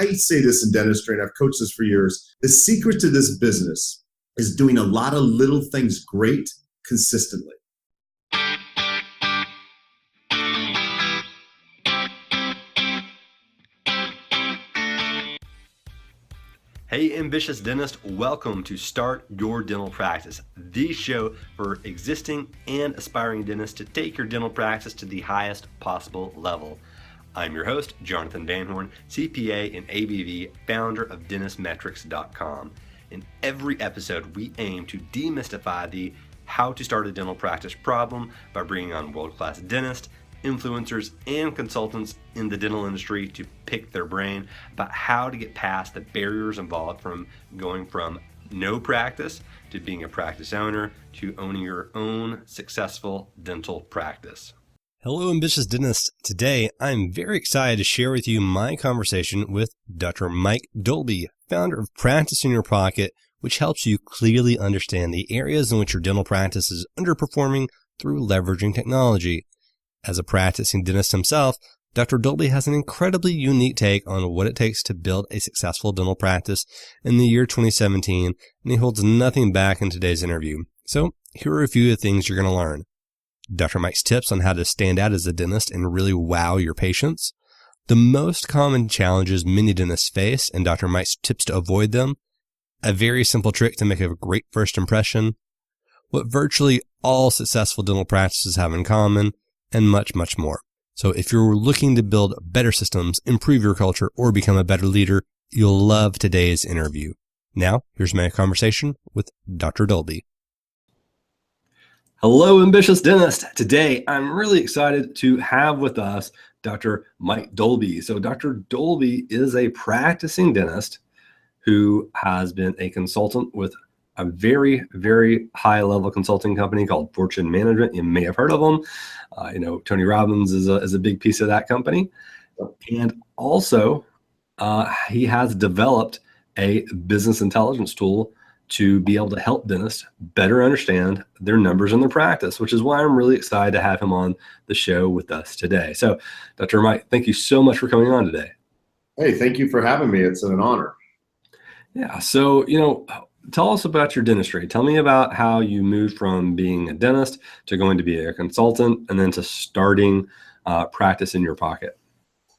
I say this in dentistry, and I've coached this for years. The secret to this business is doing a lot of little things great consistently. Hey, ambitious dentist, welcome to Start Your Dental Practice, the show for existing and aspiring dentists to take your dental practice to the highest possible level. I'm your host, Jonathan Van Horn, CPA and ABV, founder of dentistmetrics.com. In every episode, we aim to demystify the how to start a dental practice problem by bringing on world-class dentists, influencers, and consultants in the dental industry to pick their brain about how to get past the barriers involved from going from no practice to being a practice owner to owning your own successful dental practice. Hello, ambitious dentists. Today, I'm very excited to share with you my conversation with Dr. Mike Dolby, founder of Practice in Your Pocket, which helps you clearly understand the areas in which your dental practice is underperforming through leveraging technology. As a practicing dentist himself, Dr. Dolby has an incredibly unique take on what it takes to build a successful dental practice in the year 2017, and he holds nothing back in today's interview. So, here are a few of the things you're going to learn. Dr. Mike's tips on how to stand out as a dentist and really wow your patients. The most common challenges many dentists face and Dr. Mike's tips to avoid them. A very simple trick to make a great first impression. What virtually all successful dental practices have in common, and much, much more. So if you're looking to build better systems, improve your culture, or become a better leader, you'll love today's interview. Now, here's my conversation with Dr. Dolby. Hello, ambitious dentist. Today, I'm really excited to have with us Dr. Mike Dolby. So Dr. Dolby is a practicing dentist who has been a consultant with a very, very high-level consulting company called Fortune Management. You may have heard of them. Tony Robbins is a big piece of that company. And also, he has developed a business intelligence tool to be able to help dentists better understand their numbers in their practice, which is why I'm really excited to have him on the show with us today. So, Dr. Mike, thank you so much for coming on today. Hey, thank you for having me. It's an honor. Yeah. So, tell us about your dentistry. Tell me about how you moved from being a dentist to going to be a consultant and then to starting Practice in Your Pocket.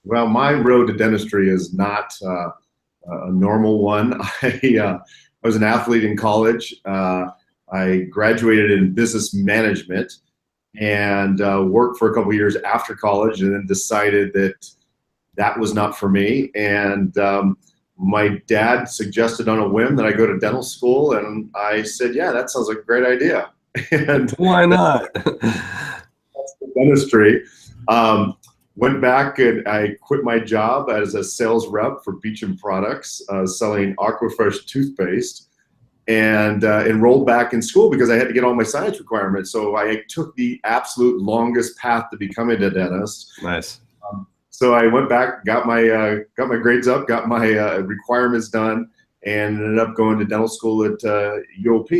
Well, my road to dentistry is not a normal one. I was an athlete in college. I graduated in business management and worked for a couple of years after college and then decided that that was not for me. And my dad suggested on a whim that I go to dental school, and I said, yeah, that sounds like a great idea. And why not? That's the dentistry. Went back and I quit my job as a sales rep for Beecham Products, selling Aquafresh toothpaste, and enrolled back in school because I had to get all my science requirements. So I took the absolute longest path to becoming a dentist. Nice. So I went back, got my grades up, got my requirements done, and ended up going to dental school at UOP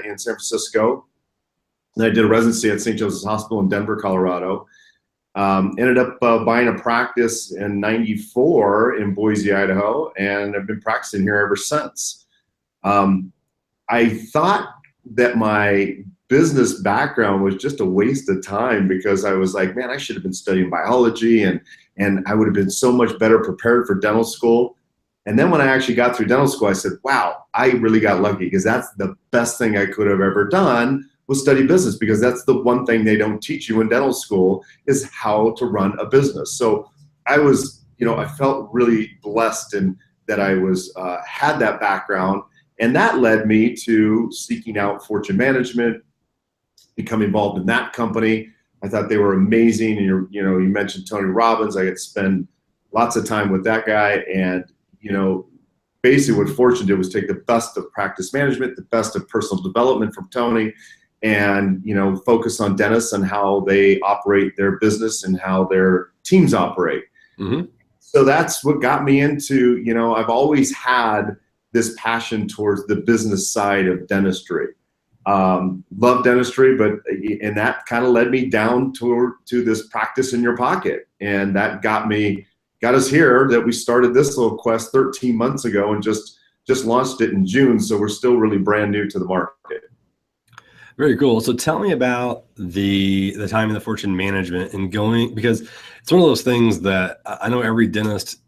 in San Francisco. And I did a residency at St. Joseph's Hospital in Denver, Colorado. Ended up buying a practice in '94 in Boise, Idaho, and I've been practicing here ever since. I thought that my business background was just a waste of time because I was like, man, I should have been studying biology and I would have been so much better prepared for dental school. And then when I actually got through dental school, I said, wow, I really got lucky because that's the best thing I could have ever done was study business, because that's the one thing they don't teach you in dental school is how to run a business. So I was, I felt really blessed in that I was had that background, and that led me to seeking out Fortune Management, become involved in that company. I thought they were amazing. And you mentioned Tony Robbins. I got to spend lots of time with that guy. And, basically what Fortune did was take the best of practice management, the best of personal development from Tony, and, focus on dentists and how they operate their business and how their teams operate. Mm-hmm. So that's what got me into, I've always had this passion towards the business side of dentistry. Love dentistry, and that kind of led me down to this Practice in Your Pocket. And that got me got us here that we started this little quest 13 months ago and just launched it in June. So we're still really brand new to the market. Very cool. So tell me about the time and the fortune management and going, because it's one of those things that I know every dentist,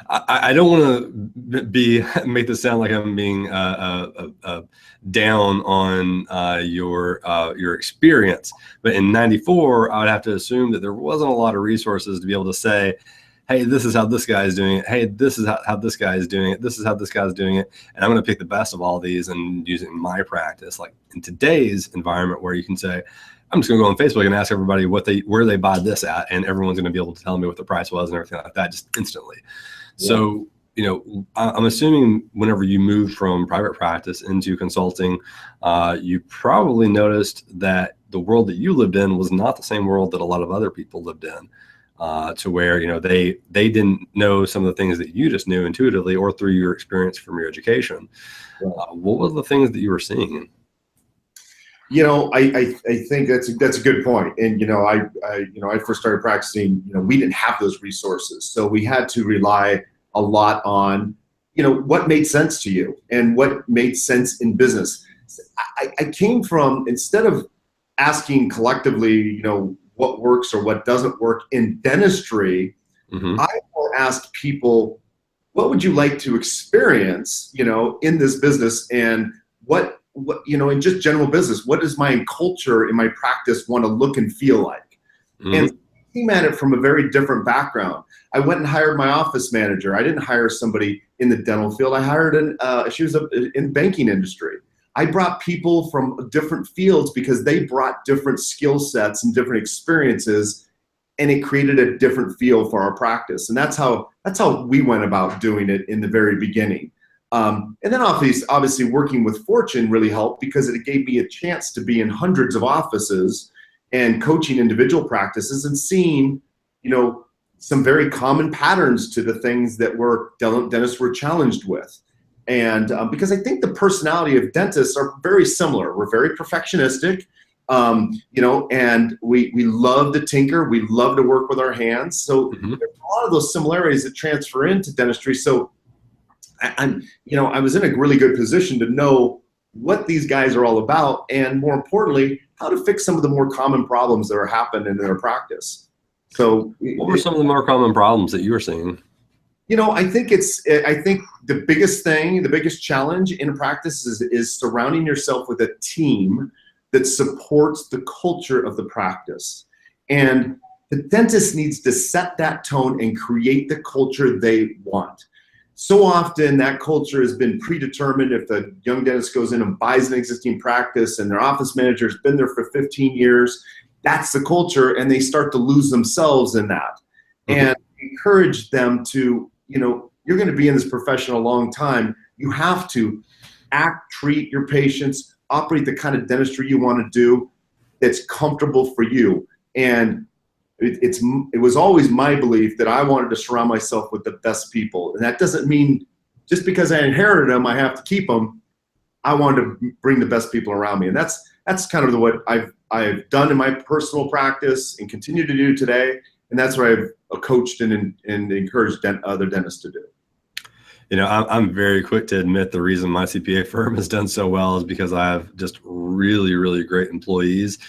I don't want to make this sound like I'm being down on your experience, but in '94, I would have to assume that there wasn't a lot of resources to be able to say, hey, this is how this guy is doing it. Hey, this is how this guy is doing it. This is how this guy is doing it. And I'm going to pick the best of all these and use it in my practice. Like in today's environment where you can say, I'm just going to go on Facebook and ask everybody where they buy this at, and everyone's going to be able to tell me what the price was and everything like that just instantly. Yeah. So, I'm assuming whenever you moved from private practice into consulting, you probably noticed that the world that you lived in was not the same world that a lot of other people lived in. To where, they didn't know some of the things that you just knew intuitively or through your experience from your education. What were the things that you were seeing? I think that's a good point. And, I first started practicing, we didn't have those resources. So we had to rely a lot on, what made sense to you and what made sense in business. I came from, instead of asking collectively, what works or what doesn't work in dentistry, I will ask people, what would you like to experience, in this business, and what in just general business, what does my culture in my practice want to look and feel like? And I came at it from a very different background. I went and hired my office manager. I didn't hire somebody in the dental field. I hired she was in the banking industry. I brought people from different fields because they brought different skill sets and different experiences, and it created a different feel for our practice. And that's how we went about doing it in the very beginning. And then obviously working with Fortune really helped because it gave me a chance to be in hundreds of offices and coaching individual practices and seeing, some very common patterns to the things that dentists were challenged with. And because I think the personality of dentists are very similar. We're very perfectionistic, and we love to tinker. We love to work with our hands. So there's a lot of those similarities that transfer into dentistry. So I was in a really good position to know what these guys are all about, and more importantly, how to fix some of the more common problems that are happening in their practice. So what were some of the more common problems that you were seeing? I think the biggest challenge in practice is surrounding yourself with a team that supports the culture of the practice. And the dentist needs to set that tone and create the culture they want. So often that culture has been predetermined. If the young dentist goes in and buys an existing practice and their office manager has been there for 15 years, that's the culture, and they start to lose themselves in that. And encourage them to, you're going to be in this profession a long time. You have to treat your patients, operate the kind of dentistry you want to do that's comfortable for you. And it was always my belief that I wanted to surround myself with the best people. And that doesn't mean just because I inherited them, I have to keep them. I wanted to bring the best people around me. And that's kind of what I've done in my personal practice and continue to do today. And that's what I've coached and encouraged other dentists to do. I'm very quick to admit the reason my CPA firm has done so well is because I have just really, really great employees.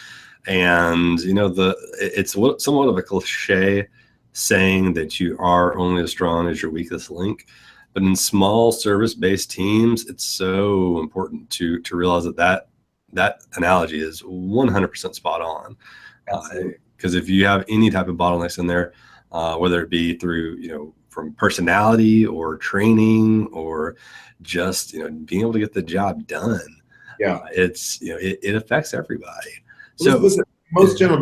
And, it's somewhat of a cliche saying that you are only as strong as your weakest link. But in small service-based teams, it's so important to realize that analogy is 100% spot on. Because if you have any type of bottlenecks in there, whether it be through, from personality or training or just, being able to get the job done, it affects everybody. So listen, most general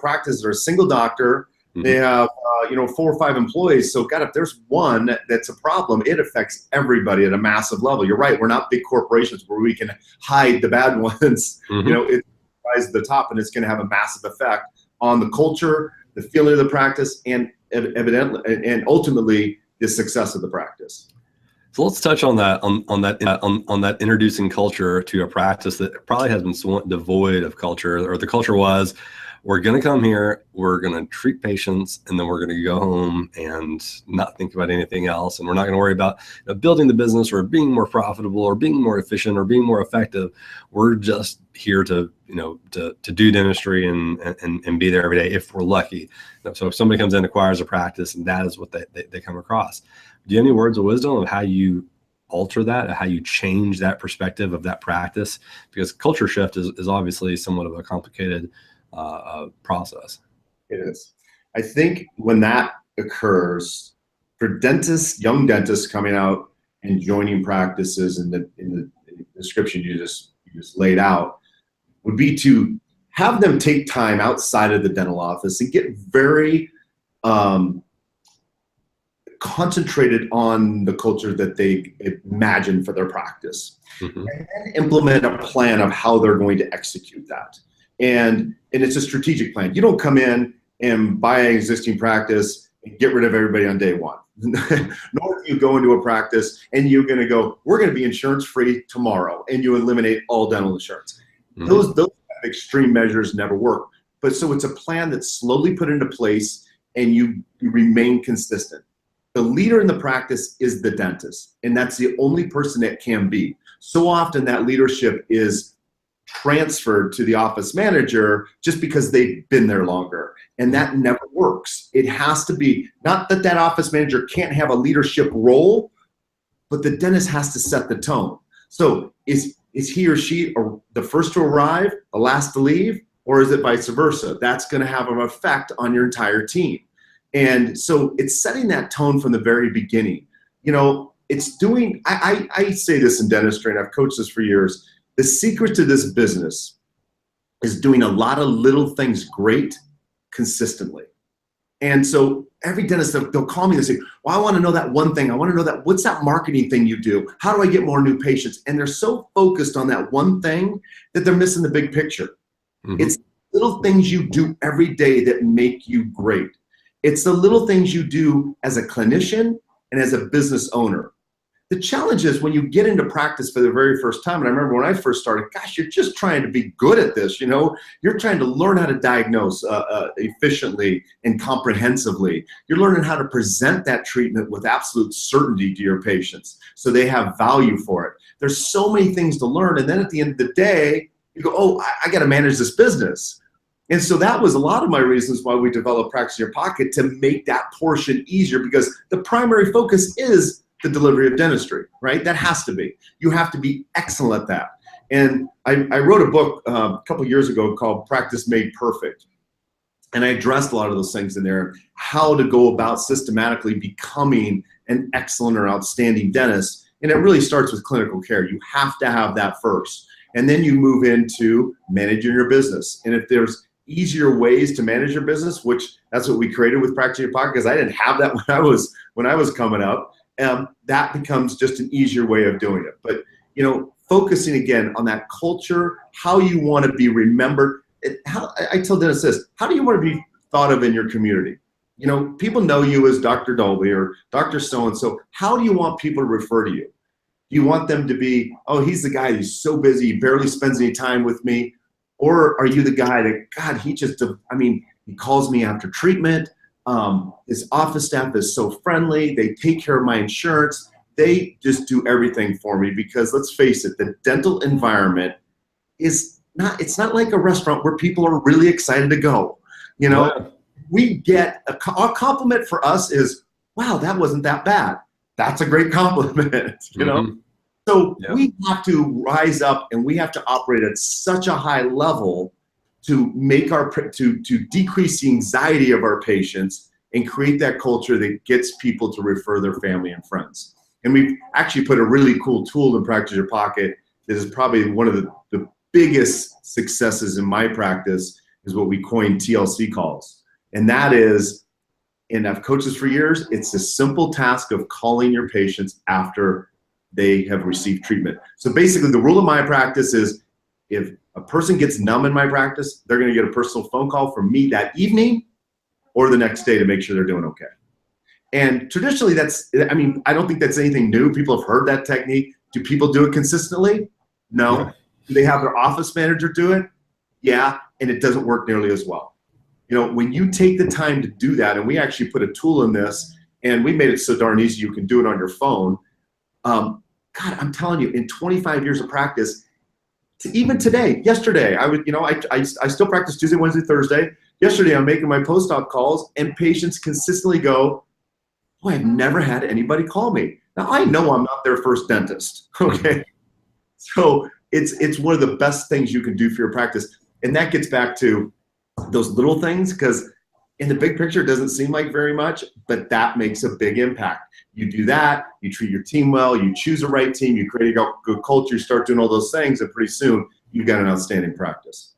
practices are a single doctor. They have, 4 or 5 employees. So God, if there's one that's a problem, it affects everybody at a massive level. You're right. We're not big corporations where we can hide the bad ones. It rises to the top, and it's going to have a massive effect on the culture, the feeling of the practice, and evidently, and ultimately, the success of the practice. So let's touch on that on that introducing culture to a practice that probably has been somewhat devoid of culture, or the culture was, we're going to come here, we're going to treat patients, and then we're going to go home and not think about anything else. And we're not going to worry about building the business or being more profitable or being more efficient or being more effective. We're just here to, to do dentistry and be there every day if we're lucky. So if somebody comes in, acquires a practice, and that is what they come across. Do you have any words of wisdom of how you alter that, how you change that perspective of that practice? Because culture shift is obviously somewhat of a complicated process. It is. I think when that occurs for dentists, young dentists coming out and joining practices in the description you just laid out, would be to have them take time outside of the dental office and get very concentrated on the culture that they imagine for their practice, and then implement a plan of how they're going to execute that. And it's a strategic plan. You don't come in and buy an existing practice and get rid of everybody on day one. Nor do you go into a practice and you're going to go, we're going to be insurance free tomorrow, and you eliminate all dental insurance. Those extreme measures never work. But so it's a plan that's slowly put into place, and you remain consistent. The leader in the practice is the dentist, and that's the only person it can be. So often that leadership is transferred to the office manager just because they've been there longer, and that never works. It has to be, not that that office manager can't have a leadership role, but the dentist has to set the tone. So is he or she the first to arrive, the last to leave, or is it vice versa? That's going to have an effect on your entire team. And so it's setting that tone from the very beginning. It's doing, I say this in dentistry, and I've coached this for years. The secret to this business is doing a lot of little things great consistently. And so every dentist, they'll call me and say, well, I want to know that one thing. I want to know that, what's that marketing thing you do? How do I get more new patients? And they're so focused on that one thing that they're missing the big picture. It's little things you do every day that make you great. It's the little things you do as a clinician and as a business owner. The challenge is when you get into practice for the very first time, and I remember when I first started, gosh, you're just trying to be good at this, You're trying to learn how to diagnose efficiently and comprehensively. You're learning how to present that treatment with absolute certainty to your patients so they have value for it. There's so many things to learn, and then at the end of the day, you go, oh, I got to manage this business. And so that was a lot of my reasons why we developed Practice in Your Pocket, to make that portion easier, because the primary focus is the delivery of dentistry, right? That has to be. You have to be excellent at that. And I wrote a book a couple years ago called Practice Made Perfect. And I addressed a lot of those things in there, how to go about systematically becoming an excellent or outstanding dentist. And it really starts with clinical care. You have to have that first. And then you move into managing your business. And if there's easier ways to manage your business, which that's what we created with Practice in Your Pocket, because I didn't have that when I was coming up. That becomes just an easier way of doing it. But focusing again on that culture, how you want to be remembered. I tell dentists this: how do you want to be thought of in your community? People know you as Dr. Dolby or Dr. So-and-so. How do you want people to refer to you? Do you want them to be, oh, he's the guy who's so busy, he barely spends any time with me? Or are you the guy that, God, he calls me after treatment. His office staff is so friendly. They take care of my insurance. They just do everything for me, because let's face it, the dental environment it's not like a restaurant where people are really excited to go. We get a compliment for us is, wow, that wasn't that bad. That's a great compliment, So we have to rise up, and we have to operate at such a high level to make to decrease the anxiety of our patients and create that culture that gets people to refer their family and friends. And we've actually put a really cool tool in Practice in Your Pocket that is probably one of the biggest successes in my practice, is what we coined TLC calls. And that is, and I've coached this for years, it's the simple task of calling your patients after they have received treatment. So basically the rule of my practice is, if a person gets numb in my practice, they're going to get a personal phone call from me that evening or the next day to make sure they're doing okay. And traditionally I don't think that's anything new. People have heard that technique. Do people do it consistently? No. Do they have their office manager do it? Yeah. And it doesn't work nearly as well. when you take the time to do that, and we actually put a tool in this, and we made it so darn easy you can do it on your phone. God, I'm telling you, in 25 years of practice, even today, yesterday, I still practice Tuesday, Wednesday, Thursday. Yesterday, I'm making my post-op calls, and patients consistently go, boy, I've never had anybody call me. Now, I know I'm not their first dentist, okay? So it's one of the best things you can do for your practice. And that gets back to those little things, because in the big picture, it doesn't seem like very much, but that makes a big impact. You do that, you treat your team well, you choose the right team, you create a good culture, you start doing all those things, and pretty soon you've got an outstanding practice.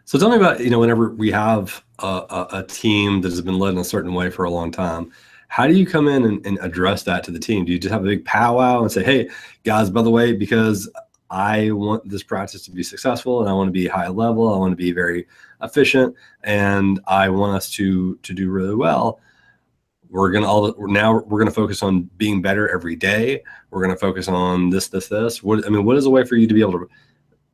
So tell me about, whenever we have a team that has been led in a certain way for a long time, how do you come in and address that to the team? Do you just have a big powwow and say, hey, guys, by the way, because I want this practice to be successful and I want to be high level, I want to be very efficient, and I want us to do really well, we're going to focus on being better every day. We're going to focus on this. What is a way for you to be able to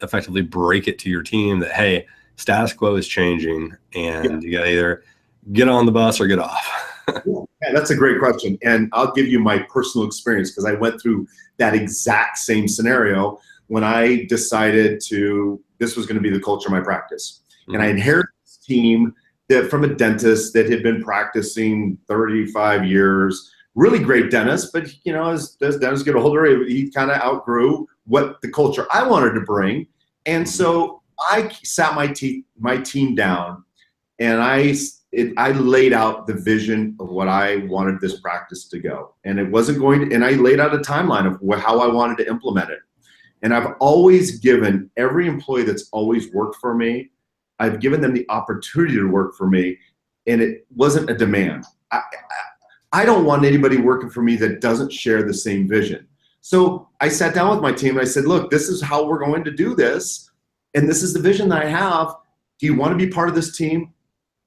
effectively break it to your team that, hey, status quo is changing and you got to either get on the bus or get off? Yeah, that's a great question. And I'll give you my personal experience, because I went through that exact same scenario when I decided this was going to be the culture of my practice. Mm-hmm. And I inherited this team from a dentist that had been practicing 35 years, really great dentist, but as dentists get older, he kind of outgrew what the culture I wanted to bring. And so I sat my team down, and I laid out the vision of what I wanted this practice to go. And it wasn't and I laid out a timeline of how I wanted to implement it. And I've always given every employee that's always worked for me, I've given them the opportunity to work for me, and it wasn't a demand. I don't want anybody working for me that doesn't share the same vision. So I sat down with my team and I said, look, this is how we're going to do this, and this is the vision that I have. Do you want to be part of this team?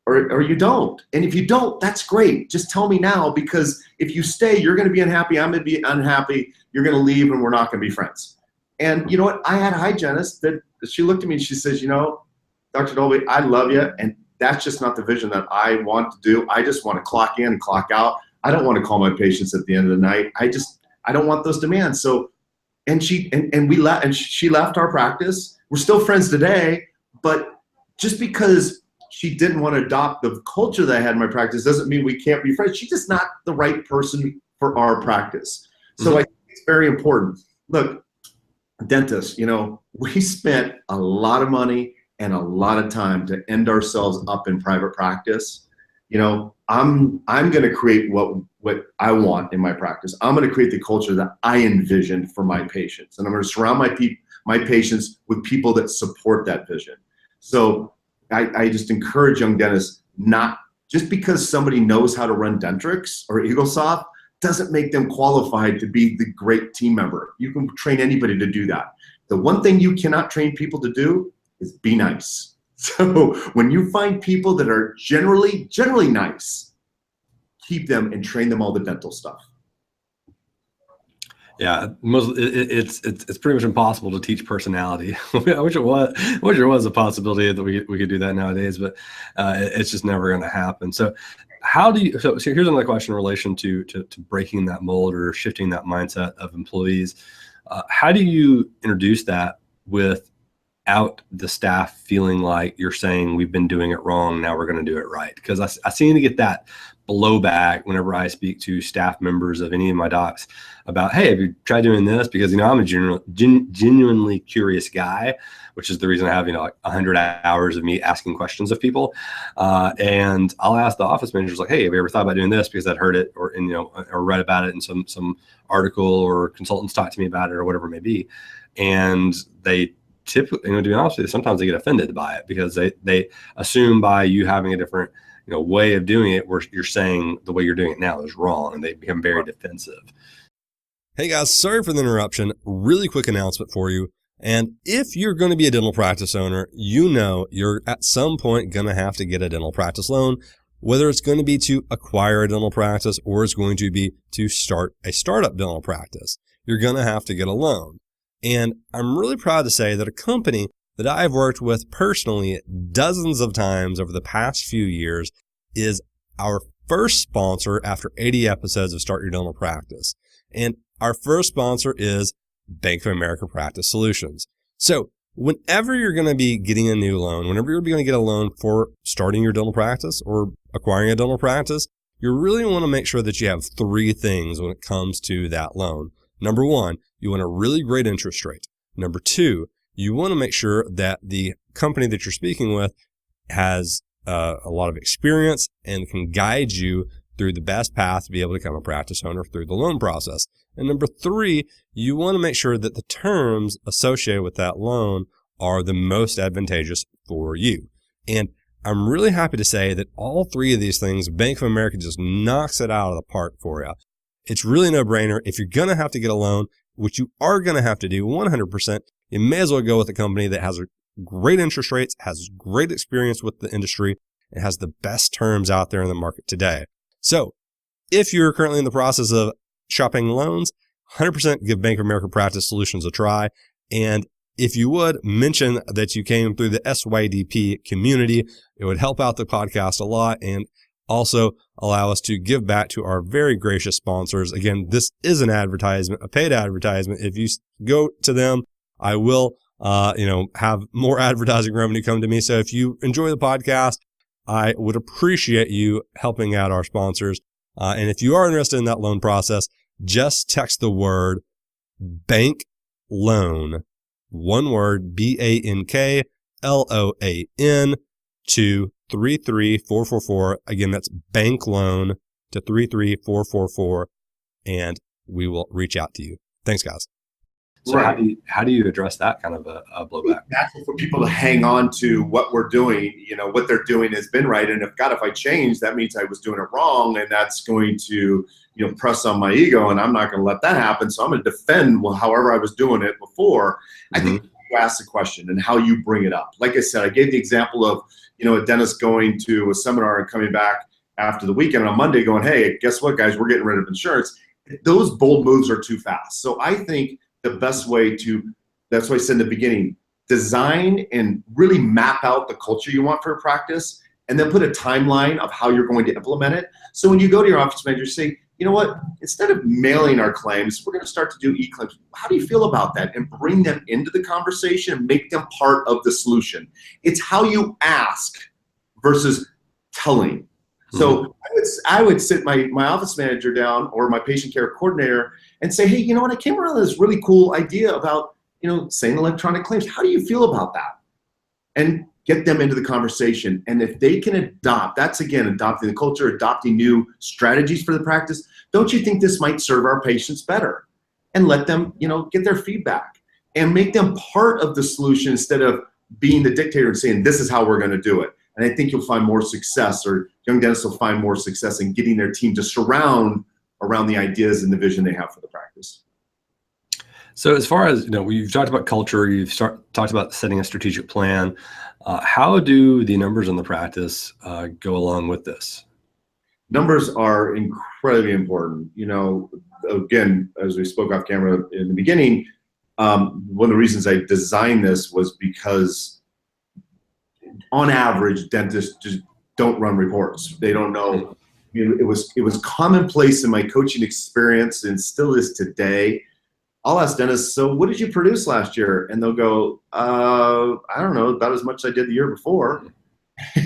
Or you don't? And if you don't, that's great. Just tell me now, because if you stay, you're going to be unhappy. I'm going to be unhappy. You're going to leave, and we're not going to be friends. And you know what? I had a hygienist that she looked at me and she says, Dr. Dolby, I love you, and that's just not the vision that I want to do. I just want to clock in and clock out. I don't want to call my patients at the end of the night. I don't want those demands. So, and she left our practice. We're still friends today, but just because she didn't want to adopt the culture that I had in my practice doesn't mean we can't be friends. She's just not the right person for our practice. So I think it's very important. Look, dentists, we spent a lot of money and a lot of time to end ourselves up in private practice. I'm going to create what I want in my practice. I'm going to create the culture that I envision for my patients, and I'm going to surround my patients with people that support that vision. So I just encourage young dentists, not just because somebody knows how to run Dentrix or EagleSoft doesn't make them qualified to be the great team member. You can train anybody to do that. The one thing you cannot train people to do is be nice. So when you find people that are generally nice, keep them and train them all the dental stuff. Yeah, it's pretty much impossible to teach personality. I wish it was a possibility that we could do that nowadays, but it's just never going to happen. So so here's another question in relation to breaking that mold or shifting that mindset of employees. How do you introduce that without the staff feeling like you're saying we've been doing it wrong, now we're going to do it right? Because I seem to get that blowback whenever I speak to staff members of any of my docs about, hey, have you tried doing this? Because, I'm a genuinely curious guy, which is the reason I have, like 100 hours of me asking questions of people. And I'll ask the office managers like, hey, have you ever thought about doing this? Because I'd heard it or read about it in some article, or consultants talked to me about it, or whatever it may be. And they typically, to be honest with you, sometimes they get offended by it, because they assume by you having a different way of doing it, where you're saying the way you're doing it now is wrong, and they become very defensive. Hey guys, sorry for the interruption. Really quick announcement for you. And if you're going to be a dental practice owner, you're at some point going to have to get a dental practice loan, whether it's going to be to acquire a dental practice or it's going to be to start a startup dental practice. You're going to have to get a loan. And I'm really proud to say that a company that I've worked with personally dozens of times over the past few years is our first sponsor after 80 episodes of Start Your Dental Practice. And our first sponsor is Bank of America Practice Solutions. So whenever you're going to be getting a new loan, whenever you're going to get a loan for starting your dental practice or acquiring a dental practice, you really want to make sure that you have three things when it comes to that loan. Number one, you want a really great interest rate. Number two, you want to make sure that the company that you're speaking with has a lot of experience and can guide you through the best path to be able to become a practice owner through the loan process. And number three, you want to make sure that the terms associated with that loan are the most advantageous for you. And I'm really happy to say that all three of these things, Bank of America just knocks it out of the park for you. It's really no brainer. If you're going to have to get a loan, which you are going to have to do 100%, you may as well go with a company that has great interest rates, has great experience with the industry, and has the best terms out there in the market today. So if you're currently in the process of shopping loans, 100% give Bank of America Practice Solutions a try. And if you would mention that you came through the SYDP community, it would help out the podcast a lot and also allow us to give back to our very gracious sponsors. Again, this is an advertisement, a paid advertisement. If you go to them, I will, have more advertising revenue come to me. So if you enjoy the podcast, I would appreciate you helping out our sponsors. And if you are interested in that loan process, just text the word bank loan, one word, BANKLOAN, to 33444. Again, that's bank loan to 33444, and we will reach out to you. Thanks, guys. So Right. how do you address that kind of a blowback? It's natural for people to hang on to what we're doing. What they're doing has been right. And if I change, that means I was doing it wrong. And that's going to, press on my ego. And I'm not going to let that happen. So I'm going to defend however I was doing it before. I think you ask the question and how you bring it up. Like I said, I gave the example of, a dentist going to a seminar and coming back after the weekend on Monday going, hey, guess what, guys, we're getting rid of insurance. Those bold moves are too fast. So I think the best way that's why I said in the beginning, design and really map out the culture you want for a practice and then put a timeline of how you're going to implement it. So when you go to your office manager, say, you know what, instead of mailing our claims, we're going to start to do e-claims. How do you feel about that? And bring them into the conversation and make them part of the solution. It's how you ask versus telling. So I would sit my office manager down or my patient care coordinator and say, hey, you know what? I came around with this really cool idea about, saying electronic claims. How do you feel about that? And get them into the conversation. And if they can adopt, that's again, adopting the culture, adopting new strategies for the practice. Don't you think this might serve our patients better? And let them, get their feedback and make them part of the solution instead of being the dictator and saying, this is how we're going to do it. And I think you'll find more success, or young dentists will find more success in getting their team to surround around the ideas and the vision they have for the practice. So as far as, you've talked about culture, you've talked about setting a strategic plan. How do the numbers in the practice go along with this? Numbers are incredibly important. Again, as we spoke off camera in the beginning, one of the reasons I designed this was because on average, dentists just don't run reports. They don't know. It was commonplace in my coaching experience and still is today. I'll ask dentists, so what did you produce last year? And they'll go, I don't know, about as much as I did the year before.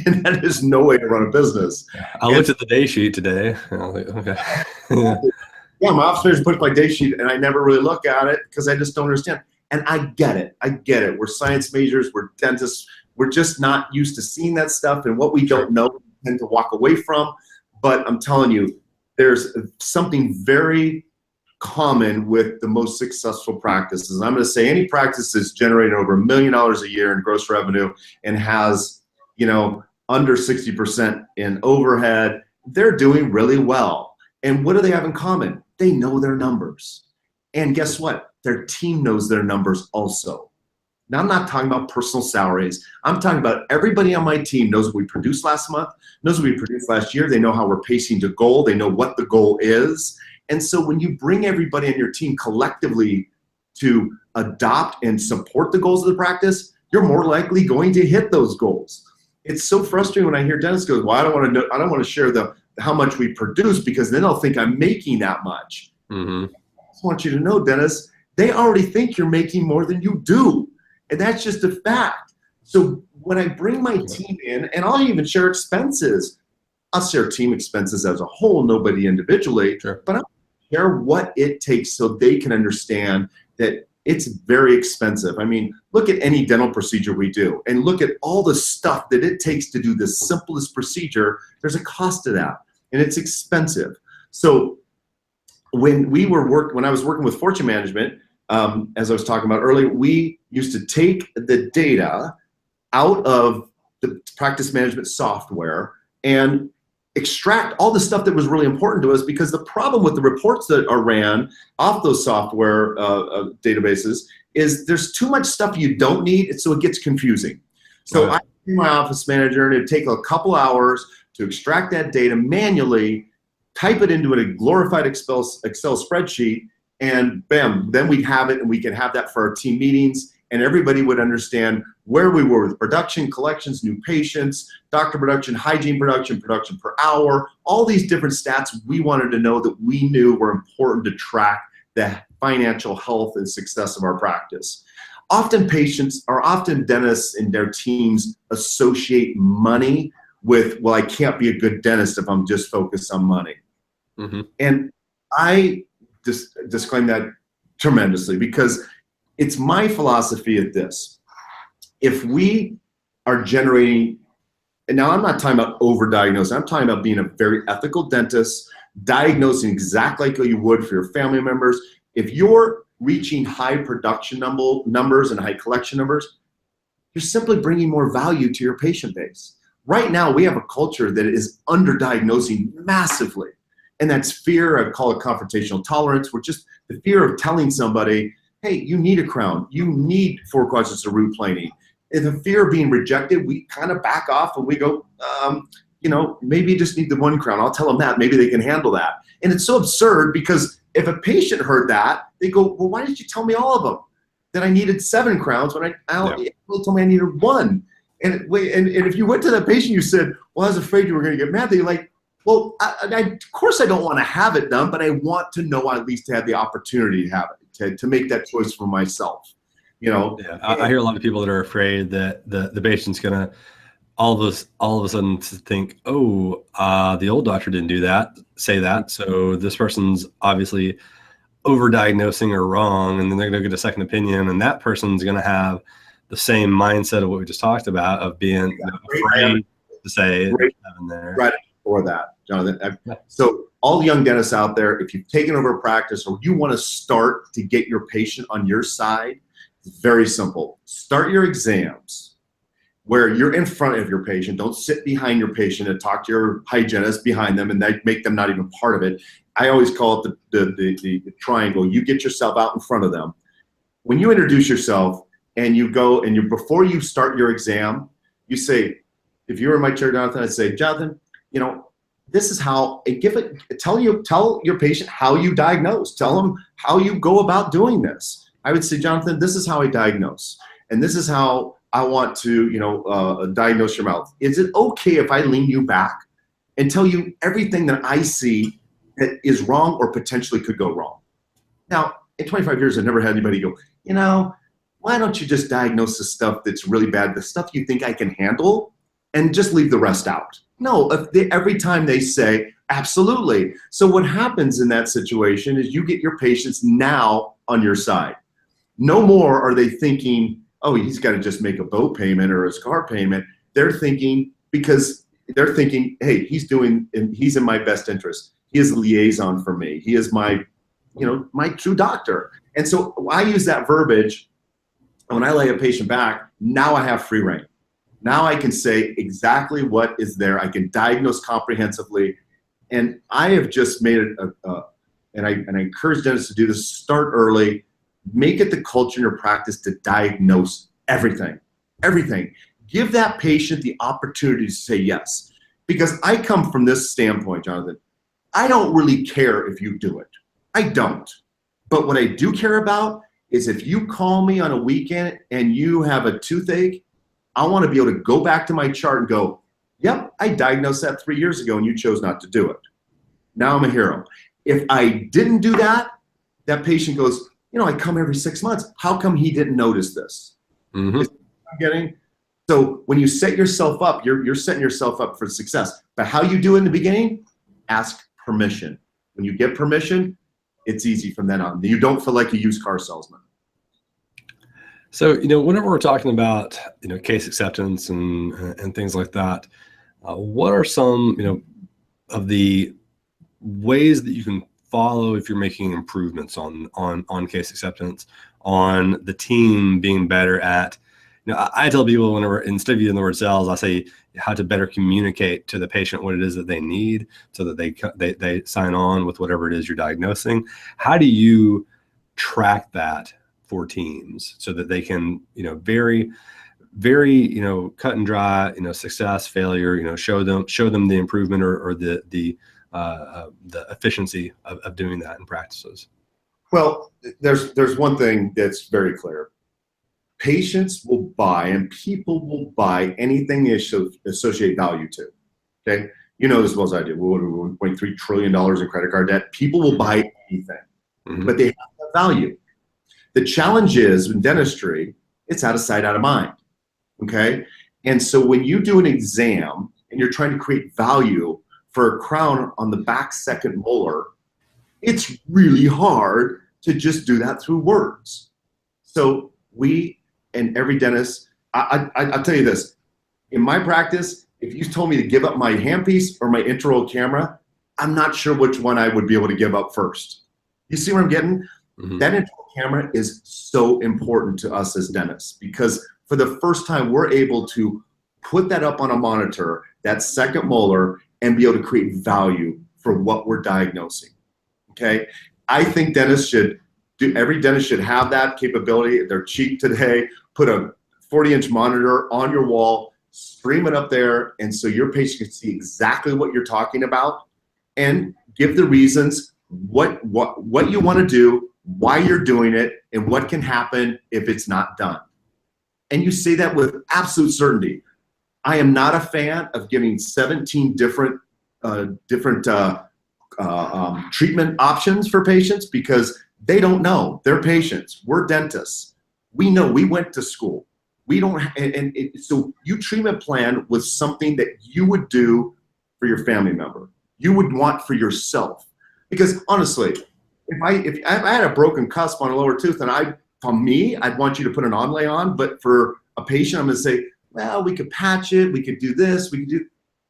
And that is no way to run a business. I looked at the day sheet today. And I was like, okay. Yeah, my office manager puts my day sheet and I never really look at it because I just don't understand. And I get it. We're science majors, we're dentists. We're just not used to seeing that stuff, and what we don't know, we tend to walk away from. But I'm telling you, there's something very common with the most successful practices. I'm going to say any practice that's generating over $1 million a year in gross revenue and has, under 60% in overhead, they're doing really well. And what do they have in common? They know their numbers. And guess what? Their team knows their numbers also. Now, I'm not talking about personal salaries. I'm talking about everybody on my team knows what we produced last month, knows what we produced last year. They know how we're pacing to goal. They know what the goal is. And so when you bring everybody on your team collectively to adopt and support the goals of the practice, you're more likely going to hit those goals. It's so frustrating when I hear dentists go, well, I don't want to share how much we produce because then they'll think I'm making that much. Mm-hmm. I just want you to know, Dennis, they already think you're making more than you do. And that's just a fact. So when I bring my team in, and I'll even share expenses, I'll share team expenses as a whole, nobody individually, Sure. but I'll share what it takes so they can understand that it's very expensive. I mean, look at any dental procedure we do and look at all the stuff that it takes to do the simplest procedure. There's a cost to that, and it's expensive. So when I was working with Fortune Management, as I was talking about earlier, we used to take the data out of the practice management software and extract all the stuff that was really important to us, because the problem with the reports that are ran off those software databases is there's too much stuff you don't need, so it gets confusing. So I, my office manager, and it'd take a couple hours to extract that data manually, type it into a glorified Excel spreadsheet, and bam, then we'd have it, and we can have that for our team meetings, and everybody would understand where we were with production, collections, new patients, doctor production, hygiene production, production per hour, all these different stats we wanted to know that we knew were important to track the financial health and success of our practice. Often dentists and their teams associate money with, well, I can't be a good dentist if I'm just focused on money. Mm-hmm. And I disclaim that tremendously, because it's my philosophy at this. If we are generating, and now I'm not talking about overdiagnosing, I'm talking about being a very ethical dentist, diagnosing exactly like you would for your family members. If you're reaching high production numbers and high collection numbers, you're simply bringing more value to your patient base. Right now, we have a culture that is underdiagnosing massively. And that's fear. I call it confrontational tolerance. We're just the fear of telling somebody, hey, you need a crown. You need 4 quadrants of root planing. And the fear of being rejected, we kind of back off and we go, maybe you just need the 1 crown. I'll tell them that. Maybe they can handle that. And it's so absurd, because if a patient heard that, they go, well, why didn't you tell me all of them? That I needed 7 crowns when you told me I needed 1. And if you went to that patient, you said, well, I was afraid you were going to get mad. They're like, well, of course I don't want to have it done, but I want to know at least to have the opportunity to have it, to make that choice for myself. Yeah, I hear a lot of people that are afraid that the patient's gonna all of a sudden think, oh, the old doctor didn't say that, so this person's obviously overdiagnosing or wrong, and then they're gonna get a second opinion, and that person's gonna have the same mindset of what we just talked about, of being afraid to say there. Right for that, Jonathan. So all young dentists out there, if you've taken over a practice or you want to start to get your patient on your side, it's very simple. Start your exams where you're in front of your patient. Don't sit behind your patient and talk to your hygienist behind them and make them not even part of it. I always call it the triangle. You get yourself out in front of them. When you introduce yourself and you go and before you start your exam, you say, if you were in my chair, Jonathan, I'd say, Jonathan, this is how, tell your patient how you diagnose. Tell them how you go about doing this. I would say, Jonathan, this is how I diagnose. And this is how I want to, diagnose your mouth. Is it okay if I lean you back and tell you everything that I see that is wrong or potentially could go wrong? Now, in 25 years, I've never had anybody go, why don't you just diagnose the stuff that's really bad, the stuff you think I can handle, and just leave the rest out? No, every time they say, absolutely. So what happens in that situation is you get your patients now on your side. No more are they thinking, oh, he's got to just make a boat payment or his car payment. They're thinking, hey, he's in my best interest. He is the liaison for me. He is my true doctor. And so I use that verbiage when I lay a patient back. Now I have free reign. Now I can say exactly what is there. I can diagnose comprehensively. And I have just made it, and I encourage dentists to do this, start early, make it the culture in your practice to diagnose everything. Everything. Give that patient the opportunity to say yes. Because I come from this standpoint, Jonathan. I don't really care if you do it. I don't. But what I do care about is if you call me on a weekend and you have a toothache, I want to be able to go back to my chart and go, yep, I diagnosed that 3 years ago and you chose not to do it. Now I'm a hero. If I didn't do that, that patient goes, I come every 6 months. How come he didn't notice this? Mm-hmm. I'm getting. So when you set yourself up, you're setting yourself up for success. But how you do it in the beginning, ask permission. When you get permission, it's easy from then on. You don't feel like a used car salesman. So, whenever we're talking about, case acceptance and things like that, what are some, of the ways that you can follow if you're making improvements on case acceptance, on the team being better at, I tell people whenever, instead of using the word sales, I say how to better communicate to the patient what it is that they need so that they sign on with whatever it is you're diagnosing. How do you track that for teams so that they can, very, very, cut and dry, success, failure, show them the improvement or the efficiency of doing that in practices? Well, there's one thing that's very clear. Patients will buy and people will buy anything they associate value to. Okay, you know this as well as I do. We're $1.3 trillion in credit card debt. People will buy anything, but they have that value. The challenge is in dentistry, it's out of sight, out of mind. Okay, and so when you do an exam and you're trying to create value for a crown on the back second molar, it's really hard to just do that through words. So we and every dentist, I'll tell you this, in my practice, if you told me to give up my handpiece or my intraoral camera, I'm not sure which one I would be able to give up first. You see where I'm getting? That intraoral camera is so important to us as dentists because for the first time, we're able to put that up on a monitor, that second molar, and be able to create value for what we're diagnosing. Okay, I think every dentist should have that capability. They're cheap today. Put a 40-inch monitor on your wall, stream it up there, and so your patient can see exactly what you're talking about, and give the reasons what you want to do, why you're doing it, and what can happen if it's not done. And you say that with absolute certainty. I am not a fan of giving 17 different treatment options for patients because they don't know. They're patients. We're dentists. We know. We went to school. We don't. So you treatment plan with something that you would do for your family member. You would want for yourself. Because honestly, if I had a broken cusp on a lower tooth, and from me, I'd want you to put an onlay on. But for a patient, I'm going to say, well, we could patch it. We could do this. We could do.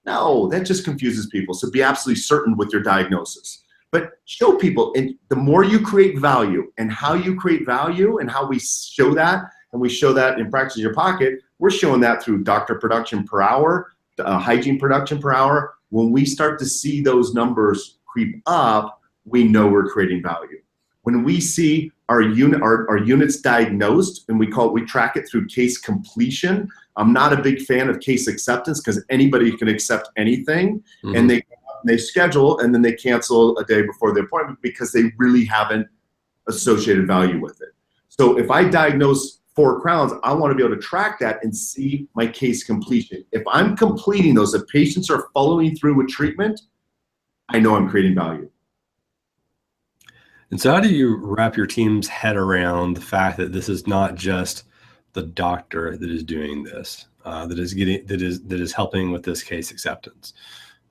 No, that just confuses people. So be absolutely certain with your diagnosis. But show people, and the more you create value and how you create value and how we show that, and we show that in Practice in Your Pocket, we're showing that through doctor production per hour, hygiene production per hour. When we start to see those numbers creep up, we know we're creating value. When we see our units diagnosed, and we track it through case completion. I'm not a big fan of case acceptance because anybody can accept anything, and they schedule and then they cancel a day before the appointment because they really haven't associated value with it. So if I diagnose 4 crowns, I want to be able to track that and see my case completion. If I'm completing those, if patients are following through with treatment, I know I'm creating value. And so how do you wrap your team's head around the fact that this is not just the doctor that is doing this, that is helping with this case acceptance?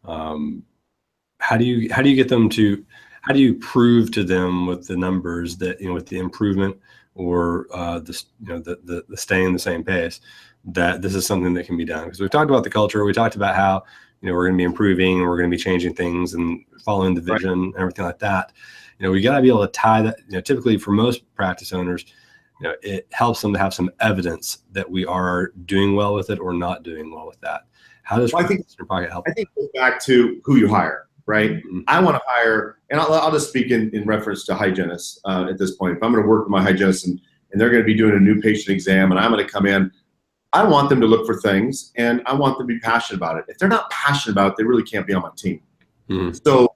How do you prove to them with the numbers that, with the improvement or the staying the same pace, that this is something that can be done? Because we've talked about the culture, we talked about how we're going to be improving, and we're going to be changing things and following the vision and everything like that. We got to be able to tie that. Typically for most practice owners, it helps them to have some evidence that we are doing well with it or not doing well with that. How does Practice in Your Pocket help? I think it goes back to who you hire, right? I want to hire, and I'll just speak in reference to hygienists at this point. If I'm going to work with my hygienist and they're going to be doing a new patient exam and I'm going to come in, I want them to look for things and I want them to be passionate about it. If they're not passionate about it, they really can't be on my team. So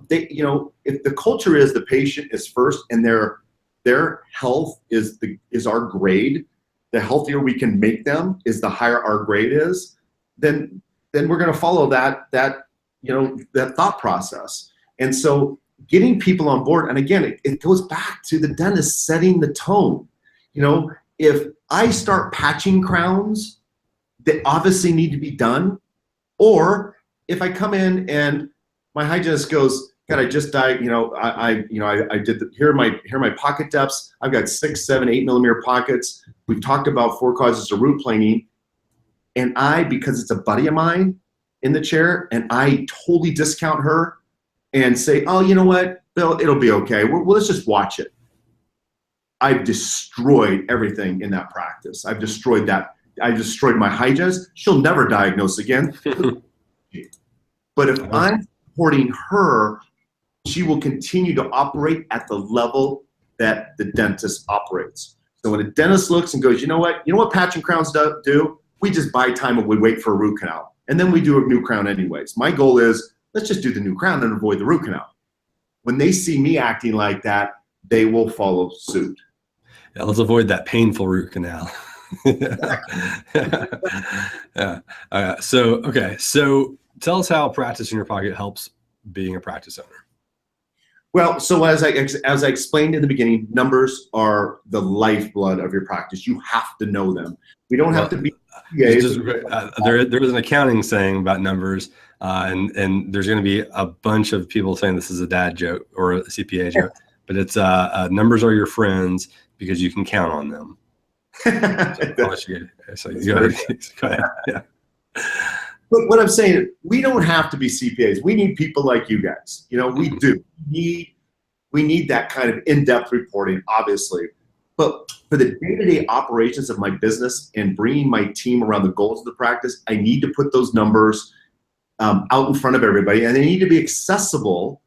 if the culture is the patient is first and they're their health is our grade, the healthier we can make them is the higher our grade is, then we're going to follow that thought process. And so getting people on board, and again, it goes back to the dentist setting the tone. If I start patching crowns that obviously need to be done, or if I come in and my hygienist goes, God, I just died, I did here are my pocket depths. I've got 6, 7, 8 millimeter pockets. We've talked about 4 causes of root planing. And because it's a buddy of mine in the chair, and I totally discount her and say, oh, you know what, Bill, it'll be okay. Let's just watch it. I've destroyed everything in that practice. I've destroyed that. I destroyed my hygienist. She'll never diagnose again. But if I'm supporting her, she will continue to operate at the level that the dentist operates. So when a dentist looks and goes, you know what patching crowns do? We just buy time and we wait for a root canal. And then we do a new crown anyways. My goal is, let's just do the new crown and avoid the root canal. When they see me acting like that, they will follow suit. Yeah, let's avoid that painful root canal. Yeah. So tell us how practice in your pocket helps being a practice owner. Well, so as I explained in the beginning, numbers are the lifeblood of your practice. You have to know them. We don't have to be. There is an accounting saying about numbers, and there's going to be a bunch of people saying this is a dad joke or a CPA joke, but it's numbers are your friends because you can count on them. So go ahead. Yeah. But what I'm saying, we don't have to be CPAs. We need people like you guys. We do. We need that kind of in-depth reporting, obviously. But for the day-to-day operations of my business and bringing my team around the goals of the practice, I need to put those numbers out in front of everybody, and they need to be accessible.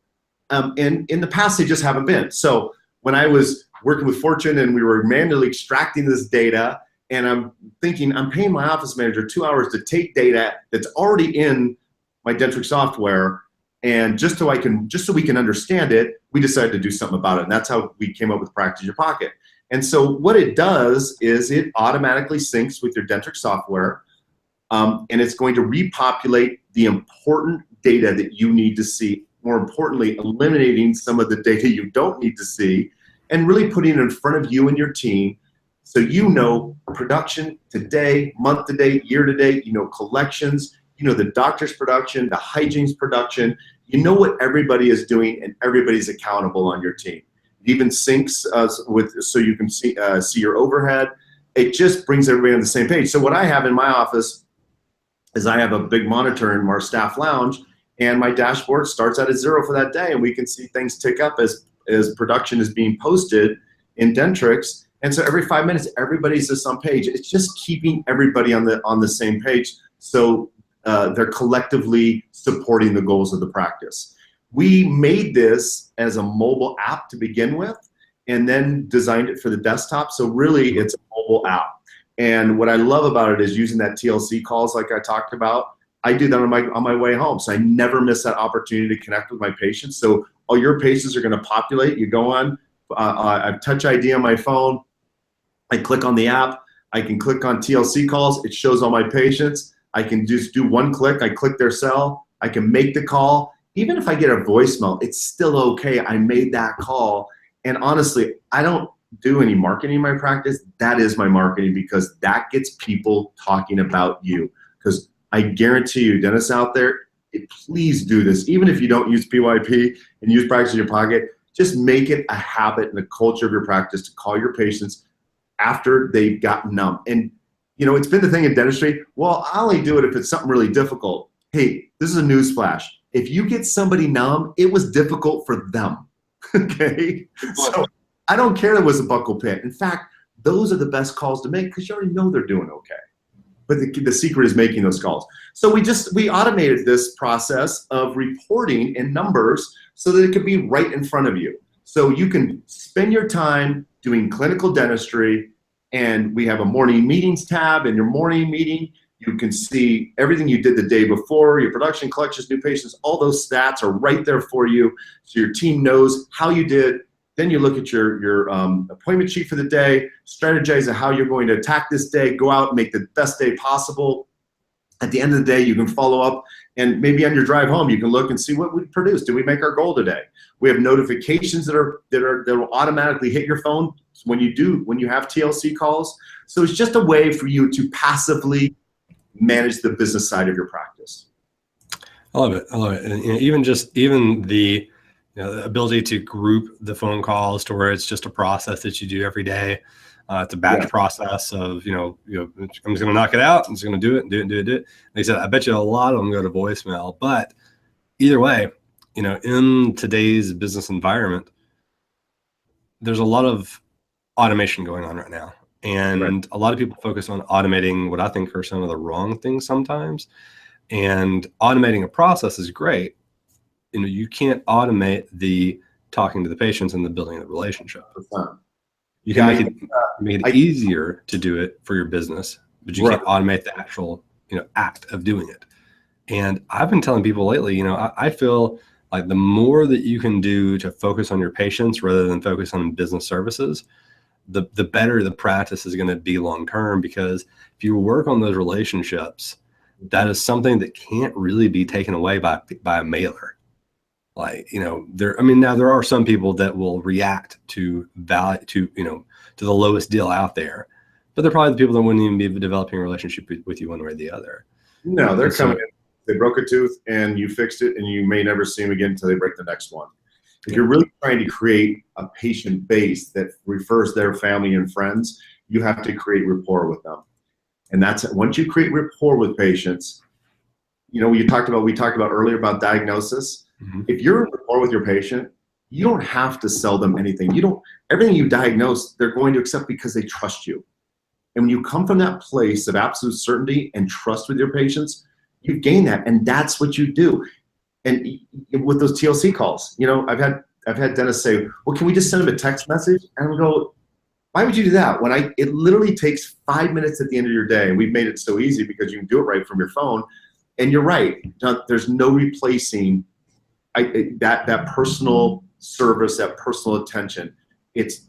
And in the past, they just haven't been. So when I was working with Fortune and we were manually extracting this data, and I'm thinking, I'm paying my office manager 2 hours to take data that's already in my Dentrix software, and just so we can understand it, we decided to do something about it. And that's how we came up with Practice Your Pocket. And so what it does is it automatically syncs with your Dentrix software, and it's going to repopulate the important data that you need to see. More importantly, eliminating some of the data you don't need to see, and really putting it in front of you and your team. So production today, month to date, year to date, collections, the doctor's production, the hygiene's production, what everybody is doing, and everybody's accountable on your team. It even syncs so you can see your overhead. It just brings everybody on the same page. So what I have in my office is I have a big monitor in our staff lounge, and my dashboard starts at a 0 for that day, and we can see things tick up as production is being posted in Dentrix. And so every 5 minutes, everybody's just on page. It's just keeping everybody on the same page, so they're collectively supporting the goals of the practice. We made this as a mobile app to begin with, and then designed it for the desktop. So really, it's a mobile app. And what I love about it is using that TLC calls like I talked about. I do that on my way home, so I never miss that opportunity to connect with my patients. So all your patients are going to populate. You go on. I have Touch ID on my phone. I click on the app. I can click on TLC calls. It shows all my patients. I can just do one click. I click their cell. I can make the call. Even if I get a voicemail, it's still okay. I made that call. And honestly, I don't do any marketing in my practice. That is my marketing, because that gets people talking about you. Because I guarantee you, dentists out there, please do this. Even if you don't use PYP and use Practice in Your Pocket, just make it a habit and a culture of your practice to call your patients after they've gotten numb. And it's been the thing in dentistry. Well, I only do it if it's something really difficult. Hey, this is a news flash. If you get somebody numb, it was difficult for them. Okay? So I don't care that it was a buccal pit. In fact, those are the best calls to make, because you already know they're doing okay. But the secret is making those calls. So we automated this process of reporting in numbers so that it could be right in front of you. So you can spend your time doing clinical dentistry, and we have a morning meetings tab. In your morning meeting, you can see everything you did the day before, your production, collections, new patients, all those stats are right there for you. So your team knows how you did, Then you look at your appointment sheet for the day, strategize on how you're going to attack this day, go out and make the best day possible. At the end of the day, you can follow up, and maybe on your drive home, you can look and see what we produced. Did we make our goal today? We have notifications that will automatically hit your phone when you have TLC calls. So it's just a way for you to passively manage the business side of your practice. I love it. I love it. And even the the ability to group the phone calls to where it's just a process that you do every day. It's a batch process of, I'm just going to knock it out. I'm just going to do it. Like I said, I bet you a lot of them go to voicemail, but either way, in today's business environment, there's a lot of automation going on right now. And a lot of people focus on automating what I think are some of the wrong things sometimes. And automating a process is great. You can't automate the talking to the patients and the building of the relationship. You can make it easier to do it for your business, but you can't automate the actual, act of doing it. And I've been telling people lately, I feel like the more that you can do to focus on your patients rather than focus on business services, the better the practice is going to be long-term, because if you work on those relationships, that is something that can't really be taken away by a mailer. Now there are some people that will react to to the lowest deal out there, but they're probably the people that wouldn't even be developing a relationship with you one way or the other. No, they're coming in. They broke a tooth and you fixed it, and you may never see them again until they break the next one. If you're really trying to create a patient base that refers their family and friends, you have to create rapport with them. And that's once you create rapport with patients, we talked about earlier about diagnosis. If you're in rapport with your patient, you don't have to sell them anything. Everything you diagnose, they're going to accept because they trust you. And when you come from that place of absolute certainty and trust with your patients, you gain that, and that's what you do. And with those TLC calls, I've had dentists say, "Well, can we just send them a text message?" And I go, "Why would you do that? It literally takes 5 minutes at the end of your day." And we've made it so easy because you can do it right from your phone. And you're right. There's no replacing that personal service, that personal attention. It's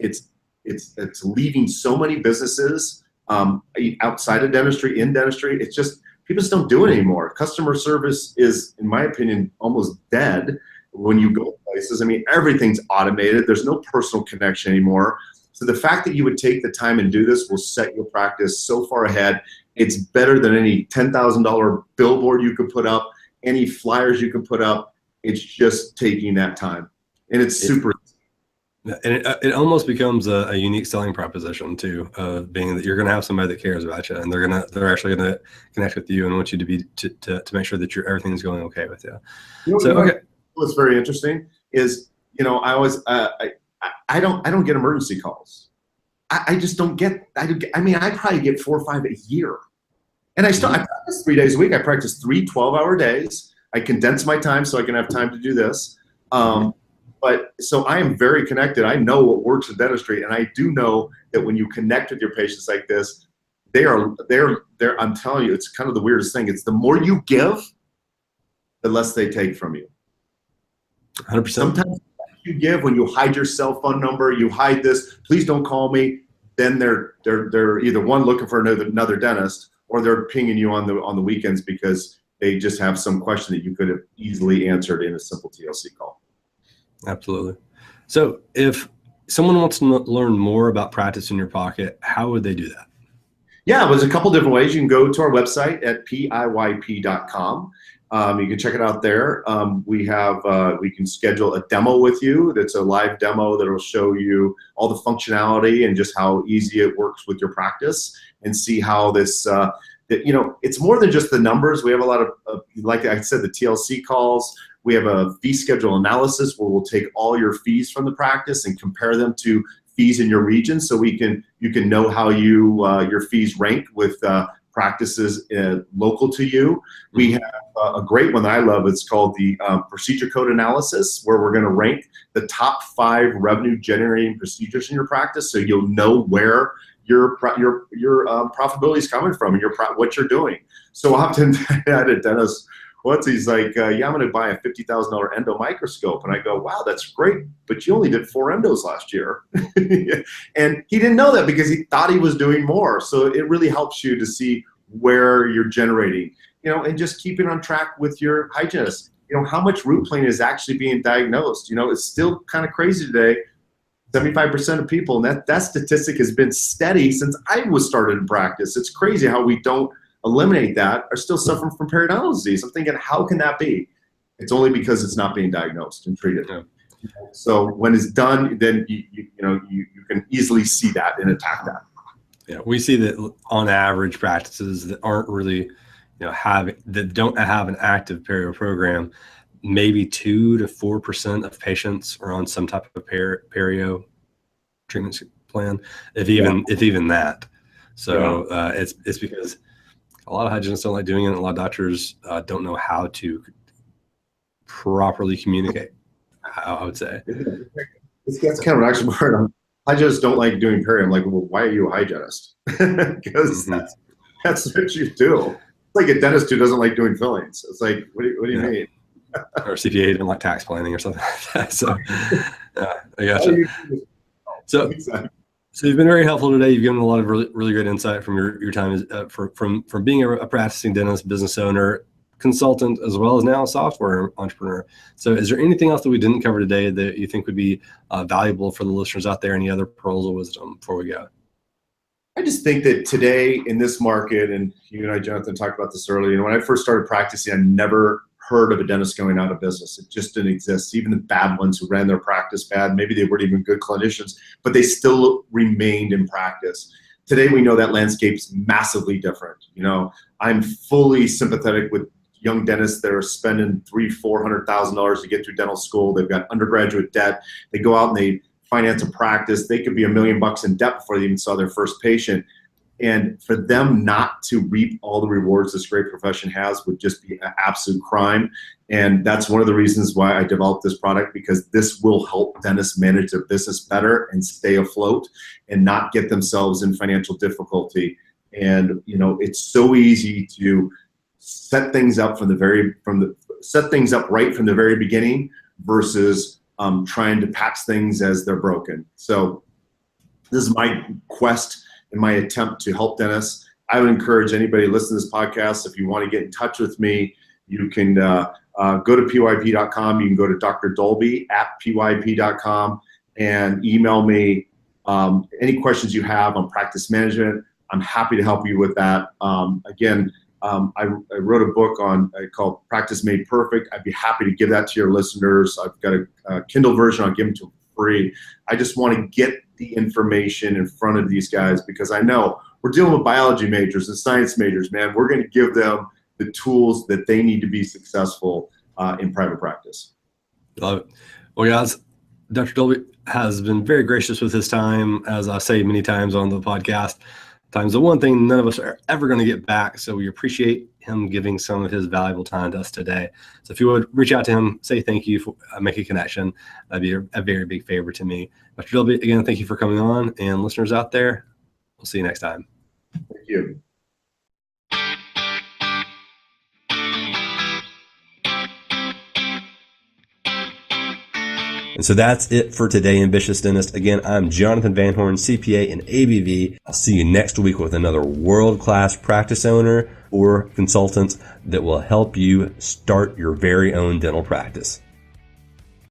leaving so many businesses outside of dentistry, in dentistry. It's just people just don't do it anymore. Customer service is, in my opinion, almost dead when you go places. Everything's automated. There's no personal connection anymore. So the fact that you would take the time and do this will set your practice so far ahead. It's better than any $10,000 billboard you could put up, any flyers you could put up. It's just taking that time, and it's super. And it almost becomes a unique selling proposition too, being that you're going to have somebody that cares about you, and they're actually going to connect with you and want you to be to make sure that everything's going okay with you. What's very interesting is I always I don't get emergency calls. I just don't get. I probably get 4 or 5 a year, and I practice 3 days a week. I practice 3 12-hour days. I condense my time so I can have time to do this. But so I am very connected. I know what works in dentistry, and I do know that when you connect with your patients like this, they're I'm telling you, it's kind of the weirdest thing. It's the more you give, the less they take from you. 100%. Sometimes you give, when you hide your cell phone number, you hide this, please don't call me, then they're either one, looking for another dentist, or they're pinging you on the weekends because they just have some question that you could have easily answered in a simple TLC call. Absolutely. So if someone wants to learn more about Practice in Your Pocket, how would they do that? Yeah, there's a couple different ways. You can go to our website at piyp.com. You can check it out there. We can schedule a demo with you. That's a live demo that will show you all the functionality and just how easy it works with your practice, and see how this, it's more than just the numbers. We have a lot of, like I said, the TLC calls. We have a fee schedule analysis where we'll take all your fees from the practice and compare them to fees in your region, so you can know how your fees rank with practices local to you. We have a great one that I love. It's called the procedure code analysis, where we're going to rank the top 5 revenue generating procedures in your practice, so you'll know where your profitability is coming from and what you're doing. So often I had a dentist he's like, yeah, I'm going to buy a $50,000 endo microscope. And I go, wow, that's great. But you only did 4 endos last year. And he didn't know that because he thought he was doing more. So it really helps you to see where you're generating, and just keeping on track with your hygienist. How much root planing is actually being diagnosed. It's still kind of crazy today. 75% of people, and that statistic has been steady since I was started in practice. It's crazy how we don't eliminate that, are still suffering from periodontal disease. I'm thinking, how can that be? It's only because it's not being diagnosed and treated. Yeah. So when it's done, then you can easily see that and attack that. Yeah, we see that on average practices that aren't really, that don't have an active perio program, maybe 2 to 4% of patients are on some type of perio treatment plan, if even that. So it's because a lot of hygienists don't like doing it, and a lot of doctors don't know how to properly communicate, I would say. That's kind of an actual word. Hygienists don't like doing perio. I'm like, well, why are you a hygienist? Because that's what you do. It's like a dentist who doesn't like doing fillings. It's like, what do you mean? Or CPA didn't like tax planning or something like that. So I gotcha. So you've been very helpful today. You've given a lot of really, really good insight from your time from being a practicing dentist, business owner, consultant, as well as now a software entrepreneur. So is there anything else that we didn't cover today that you think would be valuable for the listeners out there? Any other pearls of wisdom before we go? I just think that today in this market, and you and I, Jonathan, talked about this earlier, when I first started practicing, I never heard of a dentist going out of business. It just didn't exist. Even the bad ones who ran their practice bad, maybe they weren't even good clinicians, but they still remained in practice. Today, we know that landscape's massively different. I'm fully sympathetic with young dentists that are spending $300,000-$400,000 to get through dental school. They've got undergraduate debt. They go out and they finance a practice. They could be $1 million in debt before they even saw their first patient. And for them not to reap all the rewards this great profession has would just be an absolute crime. And that's one of the reasons why I developed this product, because this will help dentists manage their business better and stay afloat and not get themselves in financial difficulty. And it's so easy to set things up right from the very beginning versus trying to patch things as they're broken. So this is my quest in my attempt to help dentists. I would encourage anybody listening to this podcast, if you want to get in touch with me, you can go to pyp.com. You can go to Dr. Dolby at pyp.com and email me any questions you have on practice management. I'm happy to help you with that. I wrote a book called Practice Made Perfect. I'd be happy to give that to your listeners. I've got a Kindle version. I'll give them to them free. I just want to get the information in front of these guys, because I know we're dealing with biology majors and science majors, man. We're going to give them the tools that they need to be successful in private practice. Love it. Well, guys, Dr. Dolby has been very gracious with his time. As I say many times on the podcast, time's the one thing none of us are ever going to get back. So we appreciate him giving some of his valuable time to us today. So if you would reach out to him, say thank you, make a connection. That'd be a very big favor to me. Dr. Dolby, again, thank you for coming on, and listeners out there, we'll see you next time. Thank you. And so that's it for today, Ambitious Dentist. Again, I'm Jonathan Van Horn, CPA and ABV. I'll see you next week with another world-class practice owner or consultant that will help you start your very own dental practice.